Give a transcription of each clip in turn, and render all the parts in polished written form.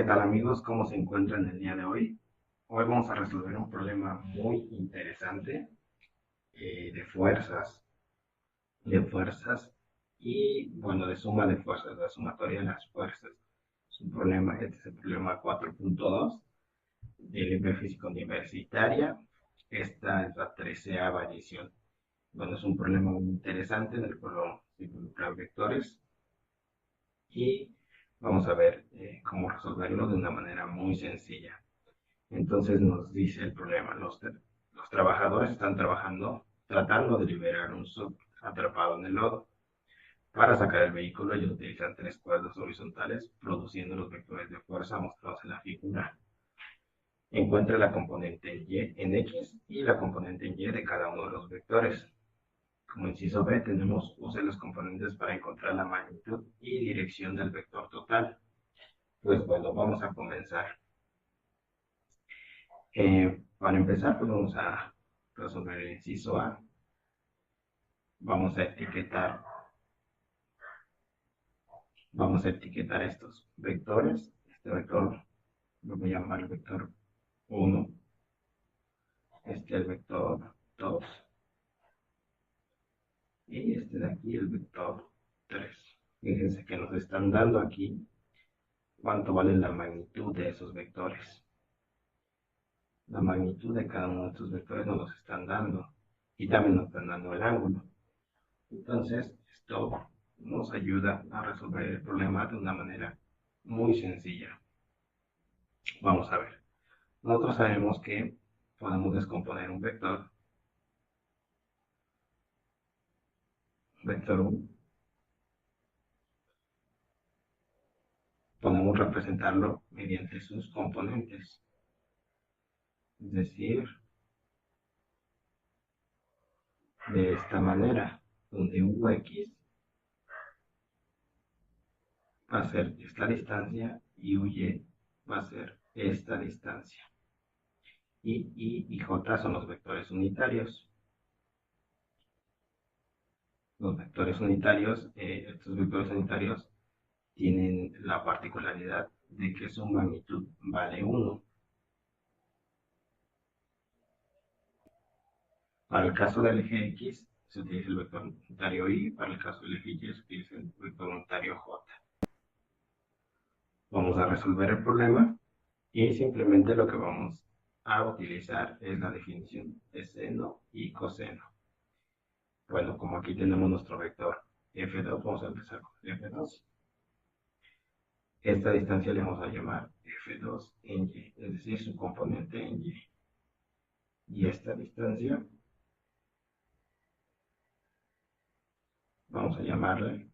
tal amigos? ¿Cómo se encuentran el día de hoy? Hoy vamos a resolver un problema muy interesante de fuerzas y bueno, de suma de fuerzas, la sumatoria de las fuerzas. Es un problema, este es el problema 4.2 de Libre Física Universitaria. Esta es la 13ª edición. Bueno, es un problema muy interesante en el cual se involucran vectores y vamos a ver cómo resolverlo de una manera muy sencilla. Entonces nos dice el problema, los trabajadores están tratando de liberar un sub atrapado en el lodo. Para sacar el vehículo ellos utilizan tres cuerdas horizontales produciendo los vectores de fuerza mostrados en la figura. Encuentra la componente Y en X y la componente en Y de cada uno de los vectores. Como inciso B tenemos use los componentes para encontrar la magnitud y dirección del vector total. Pues bueno, vamos a comenzar. Para empezar, pues vamos a resolver el inciso A. Vamos a etiquetar estos vectores. Este vector lo voy a llamar el vector 1, este el vector 2 y este de aquí el vector 3. Fíjense que nos están dando aquí cuánto vale la magnitud de esos vectores. La magnitud de cada uno de estos vectores nos los están dando y también nos están dando el ángulo. Entonces, esto nos ayuda a resolver el problema de una manera muy sencilla. Vamos a ver. Nosotros sabemos que podemos descomponer un vector 1, podemos representarlo mediante sus componentes. Es decir, de esta manera, donde ux va a ser esta distancia y uy va a ser esta distancia. Y j son los vectores unitarios. Los vectores unitarios, estos vectores unitarios tienen la particularidad de que su magnitud vale 1. Para el caso del eje X se utiliza el vector unitario Y, para el caso del eje Y se utiliza el vector unitario J. Vamos a resolver el problema y simplemente lo que vamos a utilizar es la definición de seno y coseno. Bueno, como aquí tenemos nuestro vector F2, vamos a empezar con F2. Esta distancia le vamos a llamar F2 en Y, es decir, su componente en Y. Y esta distancia vamos a llamarle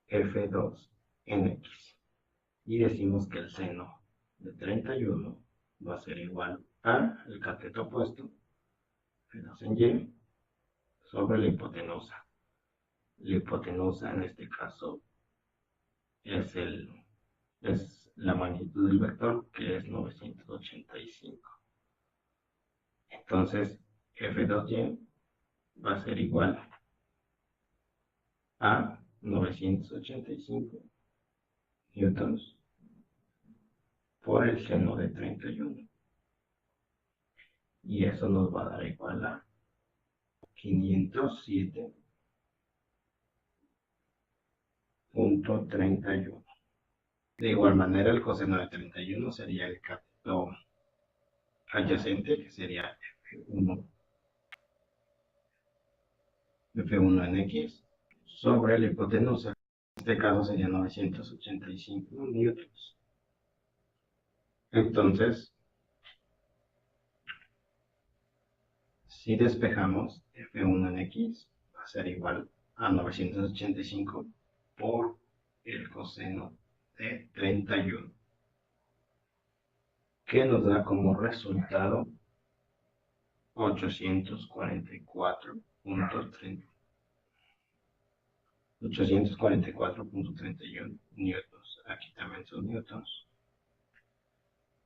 F2 en X. Y decimos que el seno de 31 va a ser igual a el cateto opuesto, F2 en Y, sobre la hipotenusa. La hipotenusa en este caso es la magnitud del vector, que es 985. Entonces, F2Y va a ser igual a 985 newtons por el seno de 31. Y eso nos va a dar igual a 507.31. De igual manera, el coseno de 31 sería el cateto adyacente, que sería F1 en X, sobre la hipotenusa. En este caso sería 985 newtons. Entonces, si despejamos F1 en X, va a ser igual a 985 por el coseno de 31, que nos da como resultado 844.31 newtons. Aquí también son newtons.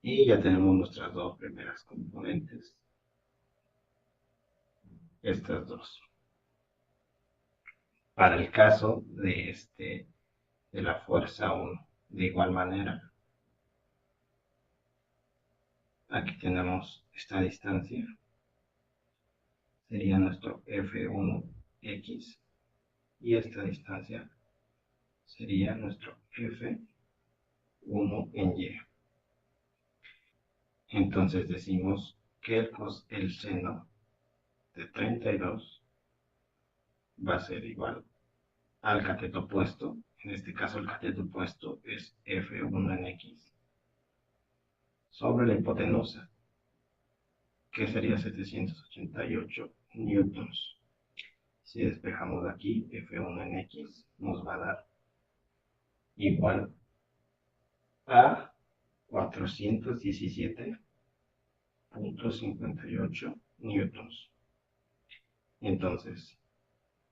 Y ya tenemos nuestras dos primeras componentes, estas dos. Para el caso de la fuerza 1, De igual manera, aquí tenemos esta distancia, sería nuestro F1X, y esta distancia sería nuestro F1 en Y. Entonces decimos que el seno de 32 va a ser igual al cateto opuesto. En este caso el cateto opuesto es F1 en X sobre la hipotenusa, que sería 788 newtons. Si despejamos de aquí F1 en X, nos va a dar igual a 417.58 newtons. Entonces,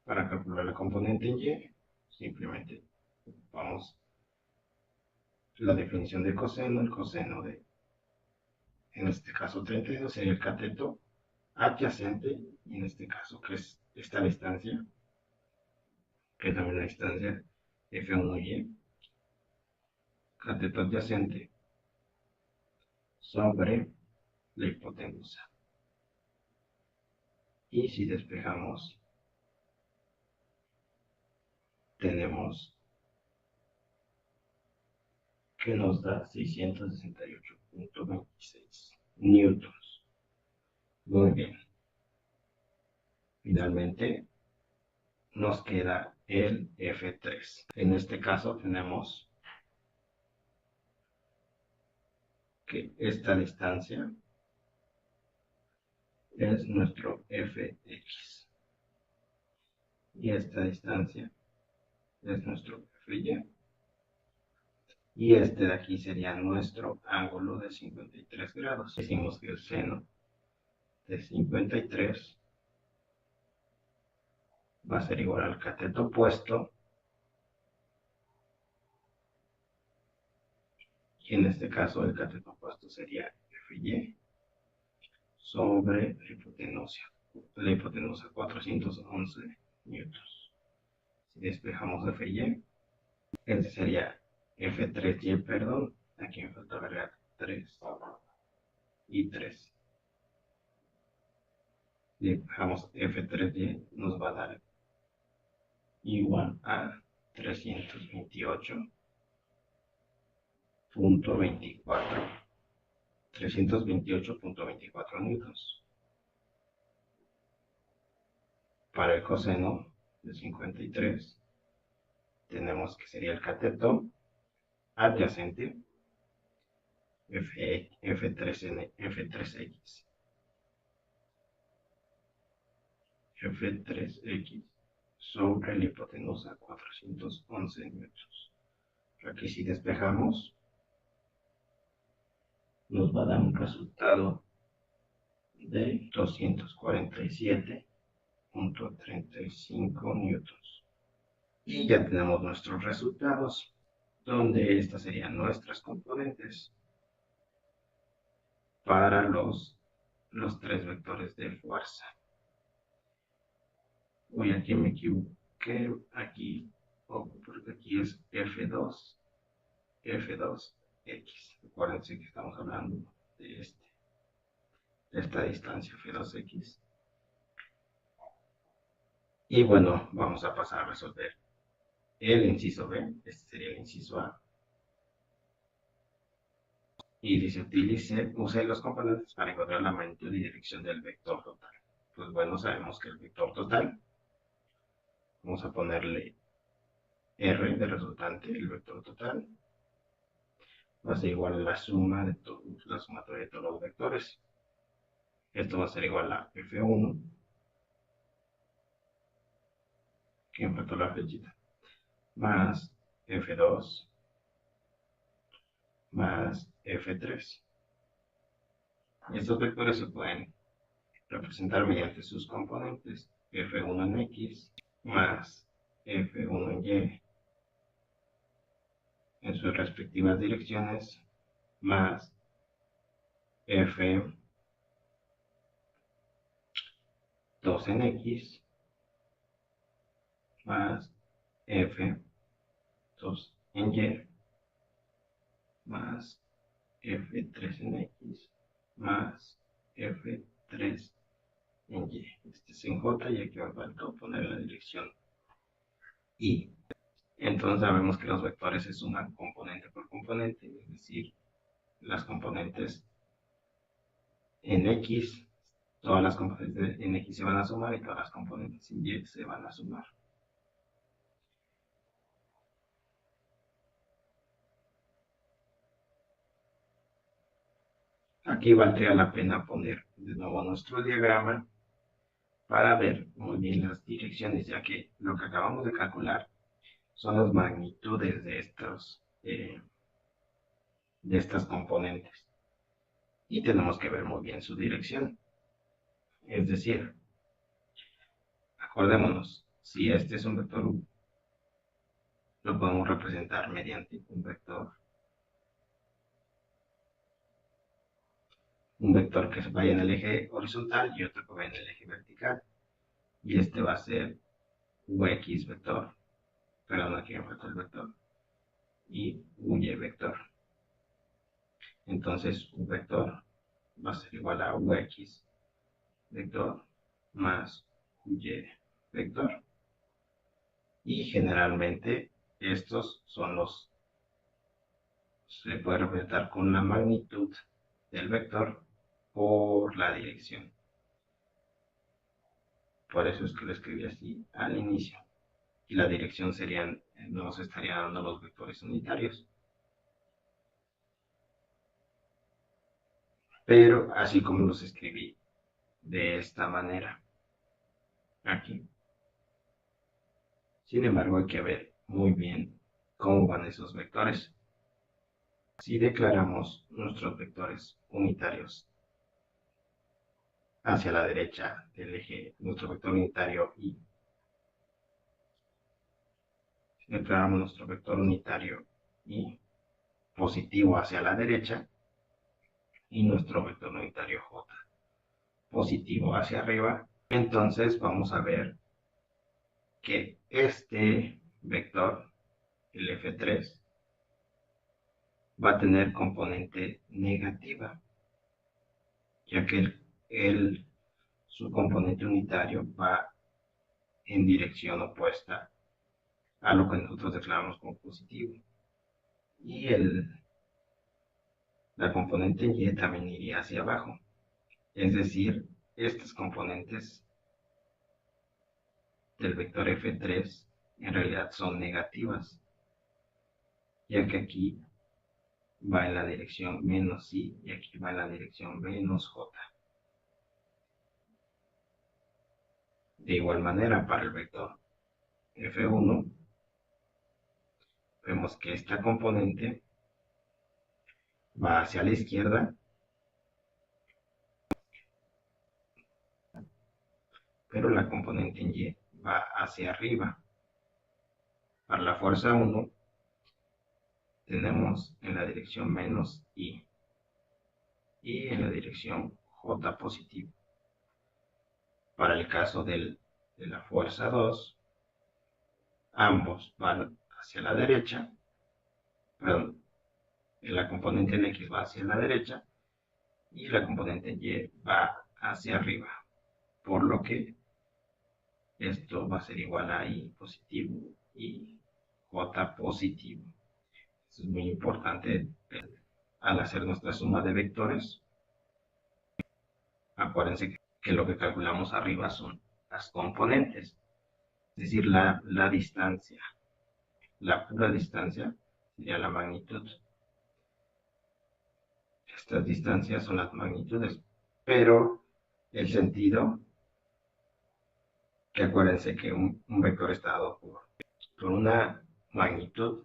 para calcular la componente en Y, simplemente ocupamos la definición de coseno. El coseno de, en este caso 32, sería el cateto adyacente, y en este caso, que es esta distancia, que es también la distancia F1Y, cateto adyacente sobre la hipotenusa. Y si despejamos, tenemos que nos da 668.26 newtons. Muy bien. Finalmente nos queda el F3. En este caso tenemos que esta distancia es nuestro Fx y esta distancia es nuestro Fy, y este de aquí sería nuestro ángulo de 53 grados. Decimos que el seno de 53 va a ser igual al cateto opuesto, y en este caso el cateto opuesto sería Fy sobre la hipotenusa 411 newtons. Si despejamos Fy, este sería F3Y, perdón, aquí me falta agregar 3 y 3. Si despejamos F3Y, nos va a dar igual a 328.24 newtons. Para el coseno de 53, tenemos que sería el cateto adyacente F3X sobre la hipotenusa 411 newtons. Aquí si despejamos, nos va a dar un resultado de 247.35 newtons. Y ya tenemos nuestros resultados, donde estas serían nuestras componentes para los tres vectores de fuerza. Uy, aquí me equivoqué, aquí, porque aquí es F2X. Acuérdense que estamos hablando de esta distancia F2X. Y bueno, vamos a pasar a resolver el inciso B. Este sería el inciso A. Y dice, use los componentes para encontrar la magnitud y dirección del vector total. Pues bueno, sabemos que el vector total, vamos a ponerle R de resultante, el vector total, va a ser igual a la sumatoria de todos los vectores. Esto va a ser igual a F1, que me faltó la flechita, más F2, más F3. Estos vectores se pueden representar mediante sus componentes, F1 en X, más F1 en Y, en sus respectivas direcciones, más F2 en X, más F2 en Y, más F3 en X más F3 en Y. Este es en J y aquí me faltó poner la dirección Y. Entonces sabemos que los vectores se suman componente por componente, es decir, las componentes en X, todas las componentes en X se van a sumar y todas las componentes en Y se van a sumar. Aquí valdría la pena poner de nuevo nuestro diagrama para ver muy bien las direcciones, ya que lo que acabamos de calcular son las magnitudes de estas componentes y tenemos que ver muy bien su dirección. Es decir, acordémonos, si este es un vector U, lo podemos representar mediante un vector que se vaya en el eje horizontal y otro que vaya en el eje vertical. Y este va a ser Ux vector, perdón, aquí me falta el vector, y Uy vector. Entonces, U vector va a ser igual a Ux vector más Uy vector. Y generalmente estos son se puede representar con la magnitud del vector por la dirección. Por eso es que lo escribí así al inicio. Y la dirección nos estaría dando los vectores unitarios. Pero así como los escribí de esta manera aquí. Sin embargo, hay que ver muy bien cómo van esos vectores. Si declaramos nuestros vectores unitarios hacia la derecha del eje, nuestro vector unitario Y, si declaramos nuestro vector unitario Y positivo hacia la derecha y nuestro vector unitario J positivo hacia arriba, entonces vamos a ver que este vector, el F3, va a tener componente negativa, ya que su componente unitario va en dirección opuesta a lo que nosotros declaramos como positivo. Y la componente Y también iría hacia abajo. Es decir, estas componentes del vector F3 en realidad son negativas, ya que aquí va en la dirección menos I y aquí va en la dirección menos J. De igual manera, para el vector F1, vemos que esta componente va hacia la izquierda, pero la componente en Y va hacia arriba. Para la fuerza 1 tenemos en la dirección menos I y en la dirección J positivo. Para el caso de la fuerza 2, ambos van hacia la derecha, perdón, la componente en X va hacia la derecha y la componente en Y va hacia arriba, por lo que esto va a ser igual a I positivo y J positivo. Eso es muy importante al hacer nuestra suma de vectores. Acuérdense que lo que calculamos arriba son las componentes, es decir, la distancia. La pura distancia sería la magnitud. Estas distancias son las magnitudes, pero el sentido, que acuérdense que un vector está dado por una magnitud,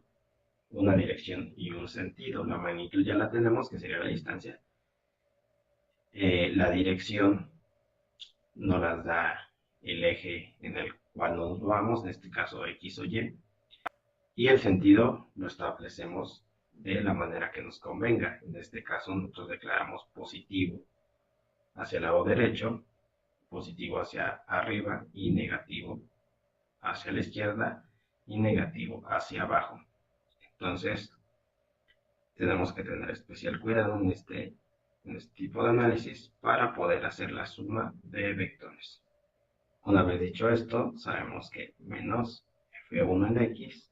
una dirección y un sentido. La magnitud ya la tenemos, que sería la distancia. La dirección nos las da el eje en el cual nos vamos, en este caso X o Y. Y el sentido lo establecemos de la manera que nos convenga. En este caso nosotros declaramos positivo hacia el lado derecho, positivo hacia arriba y negativo hacia la izquierda y negativo hacia abajo. Entonces, tenemos que tener especial cuidado en este tipo de análisis para poder hacer la suma de vectores. Una vez dicho esto, sabemos que menos f1 en x,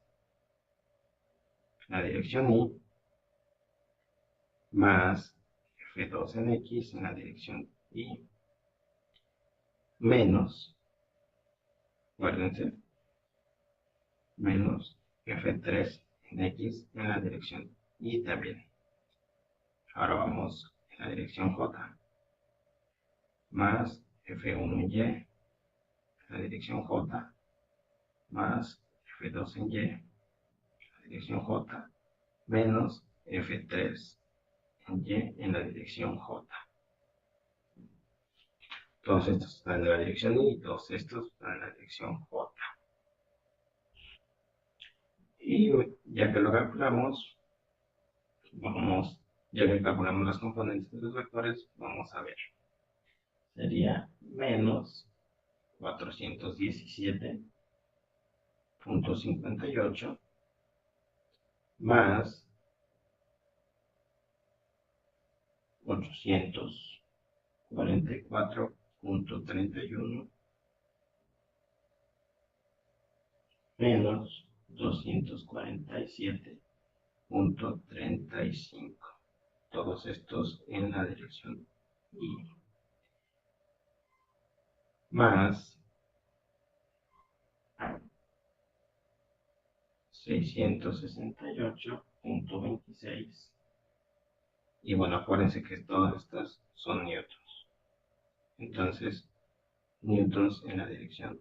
la dirección y, más f2 en x en la dirección y, menos, acuérdense, menos f3 en x en la dirección y también. Ahora vamos en la dirección j, más f1 en y, en la dirección j, más f2 en y, en la dirección j, menos f3 en y en la dirección j. Todos estos están en la dirección y todos estos están en la dirección j. Y ya que lo calculamos, ya que calculamos los componentes de los vectores, vamos a ver. Sería menos 417.58 más 844.31 menos 247.35. Todos estos en la dirección y, más 668.26. Y bueno, acuérdense que todas estas son newtons. Entonces, newtons en la dirección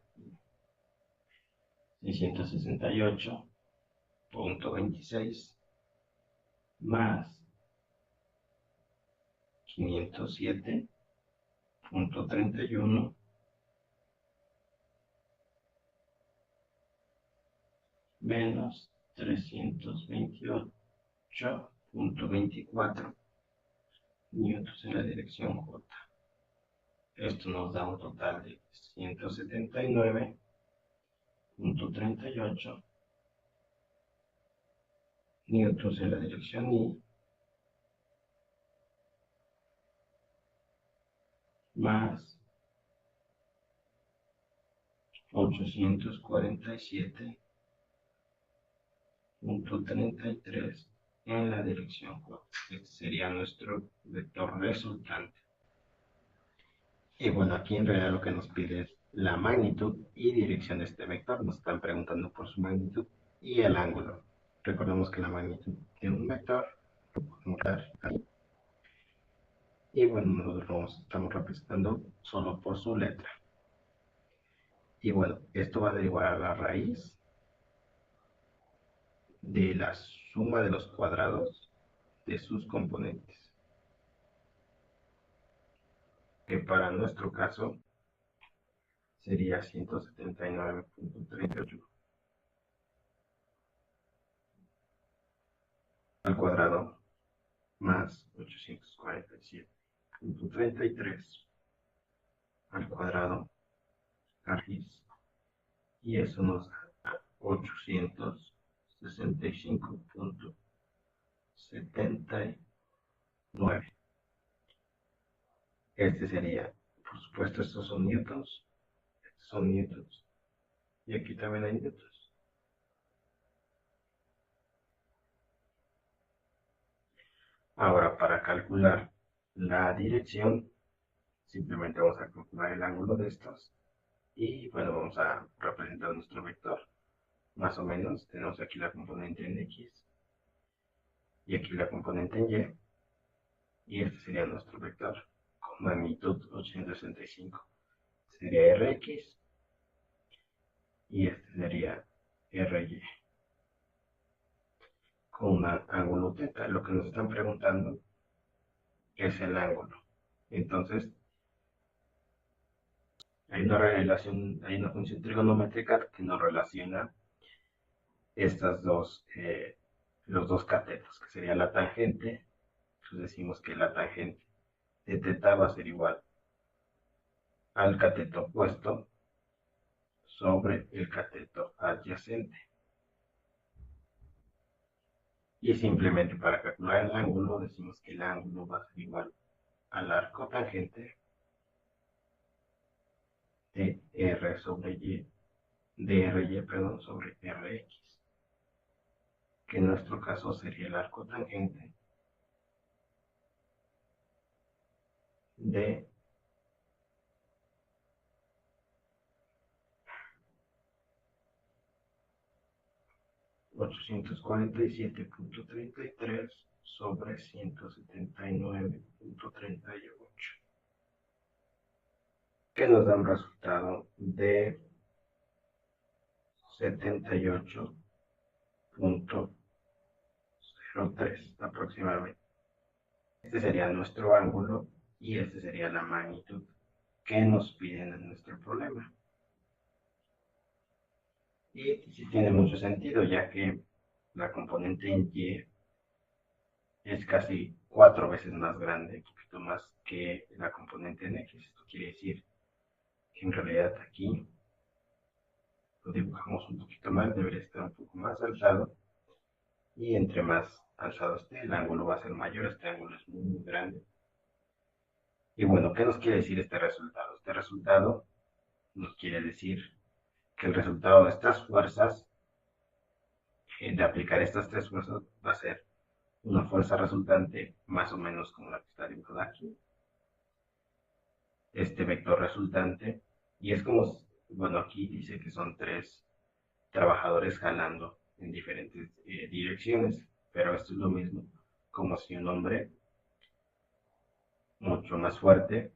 668.26 más 507.31 menos 328.24 newtons en la dirección J. Esto nos da un total de 179.38 newtons en la dirección Y más 847.33 en la dirección J. Este sería nuestro vector resultante. Y bueno, aquí en realidad lo que nos pide es la magnitud y dirección de este vector. Nos están preguntando por su magnitud y el ángulo. Recordemos que la magnitud de un vector lo podemos dar ahí. Y bueno, nosotros estamos representando solo por su letra. Y bueno, esto va a derivar a la raíz de la suma de los cuadrados de sus componentes. Que para nuestro caso sería 179.38 al cuadrado más 847.33 al cuadrado raíz, y eso nos da 865.79. Este sería, por supuesto, estos son newtons, y aquí también hay newtons. Ahora, para calcular la dirección, simplemente vamos a calcular el ángulo de estos. Y bueno, vamos a representar nuestro vector. Más o menos, tenemos aquí la componente en X y aquí la componente en Y. Y este sería nuestro vector con magnitud 865. Sería Rx y este sería Ry. Con un ángulo teta, lo que nos están preguntando es el ángulo. Entonces, hay una relación, hay una función trigonométrica que nos relaciona los dos catetos, que sería la tangente. Entonces decimos que la tangente de teta va a ser igual al cateto opuesto sobre el cateto adyacente. Y simplemente para calcular el ángulo decimos que el ángulo va a ser igual al arco tangente de R sobre Y, de RY, perdón, sobre RX, que en nuestro caso sería el arco tangente de 847.33 sobre 179.38, que nos da un resultado de 78.03 aproximadamente. Este sería nuestro ángulo y esta sería la magnitud que nos piden en nuestro problema. Y sí tiene mucho sentido, ya que la componente en Y es casi 4 veces más grande, un poquito más que la componente en X. Esto quiere decir que en realidad aquí lo dibujamos un poquito más, debería estar un poco más alzado, y entre más alzado esté, el ángulo va a ser mayor. Este ángulo es muy, muy grande. Y bueno, ¿qué nos quiere decir este resultado? Este resultado nos quiere decir que el resultado de estas fuerzas, de aplicar estas tres fuerzas, va a ser una fuerza resultante más o menos como la que está dibujada aquí, este vector resultante, y es como, bueno, aquí dice que son tres trabajadores jalando en diferentes direcciones, pero esto es lo mismo como si un hombre mucho más fuerte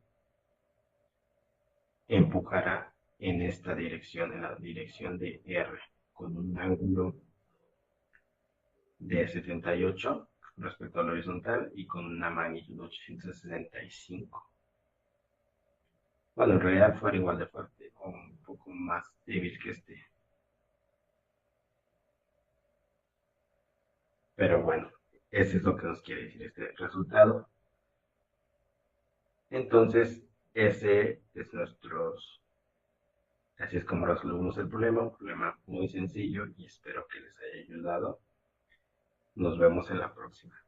empujara en esta dirección, en la dirección de R, con un ángulo de 78 respecto al horizontal y con una magnitud de 865. Bueno, en realidad fuera igual de fuerte o un poco más débil que este. Pero bueno, ese es lo que nos quiere decir este resultado. Entonces, ese es así es como resolvemos el problema, un problema muy sencillo y espero que les haya ayudado. Nos vemos en la próxima.